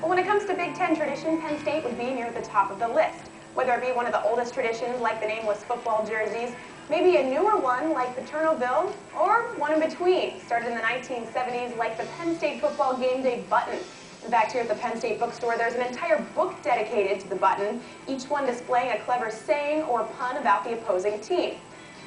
But when it comes to Big Ten tradition, Penn State would be near the top of the list. Whether it be one of the oldest traditions like the nameless football jerseys, maybe a newer one like the Turnaville, or one in between, started in the 1970s like the Penn State football game day button. In fact, here at the Penn State bookstore, there's an entire book dedicated to the button, each one displaying a clever saying or pun about the opposing team.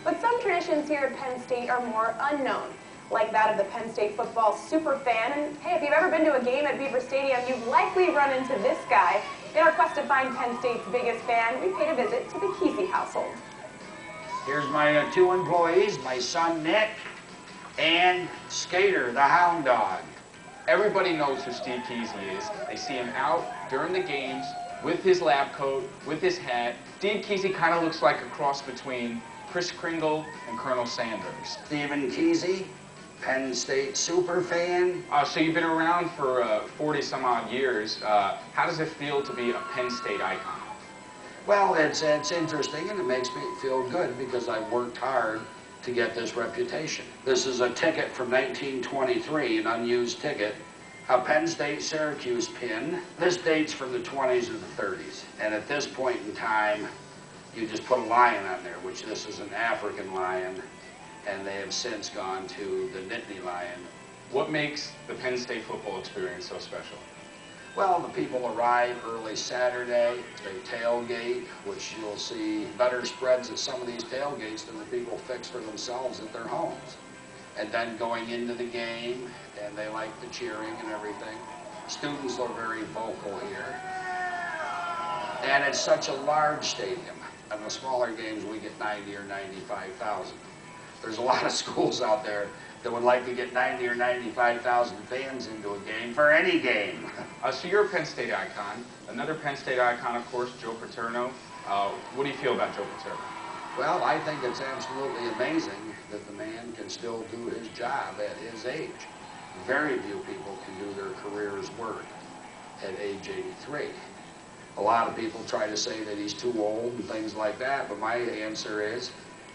But some traditions here at Penn State are more unknown, like that of the Penn State football Superfan. And hey, if you've ever been to a game at Beaver Stadium, you've likely run into this guy. In our quest to find Penn State's biggest fan, we paid a visit to the Keesey household. Here's my two employees, my son Nick, and Skater, the hound dog. Everybody knows who Steve Keesey is. They see him out during the games with his lab coat, with his hat. Steve Keesey kind of looks like a cross between Kris Kringle and Colonel Sanders. Stephen Keesey, Penn State Superfan. So you've been around for 40 some odd years. How does it feel to be a Penn State icon? Well, it's interesting, and it makes me feel good because I've worked hard to get this reputation. This is a ticket from 1923, an unused ticket, a Penn State Syracuse pin. This dates from the 20s or the 30s, and at this point in time, you just put a lion on there, which this is an African lion, and they have since gone to the Nittany lion. What makes the Penn State football experience so special? Well, the people arrive early Saturday. They tailgate, which you'll see better spreads at some of these tailgates than the people fix for themselves at their homes. And then going into the game, and they like the cheering and everything. Students are very vocal here. And it's such a large stadium. In the smaller games, we get 90 or 95,000. There's a lot of schools out there that would like to get 90 or 95,000 fans into a game for any game. So you're a Penn State icon. Another Penn State icon, of course, Joe Paterno. What do you feel about Joe Paterno? Well, I think it's absolutely amazing that the man can still do his job at his age. Very few people can do their career's work at age 83. A lot of people try to say that he's too old and things like that, but my answer is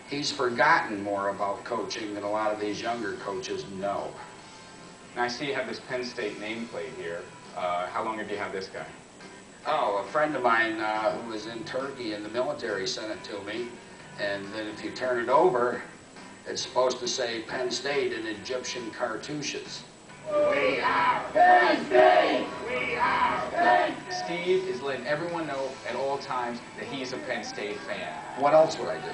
he's forgotten more about coaching than a lot of these younger coaches know. Now, I see you have this Penn State nameplate here. How long have you had this guy? Oh, a friend of mine who was in Turkey in the military sent it to me. And then if you turn it over, it's supposed to say Penn State in Egyptian cartouches. We are Penn State! We are Penn State! Steve is letting everyone know at all times that he's a Penn State fan. What else would I do?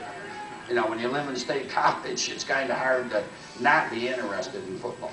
You know, when you live in State College, it's kind of hard to not be interested in football.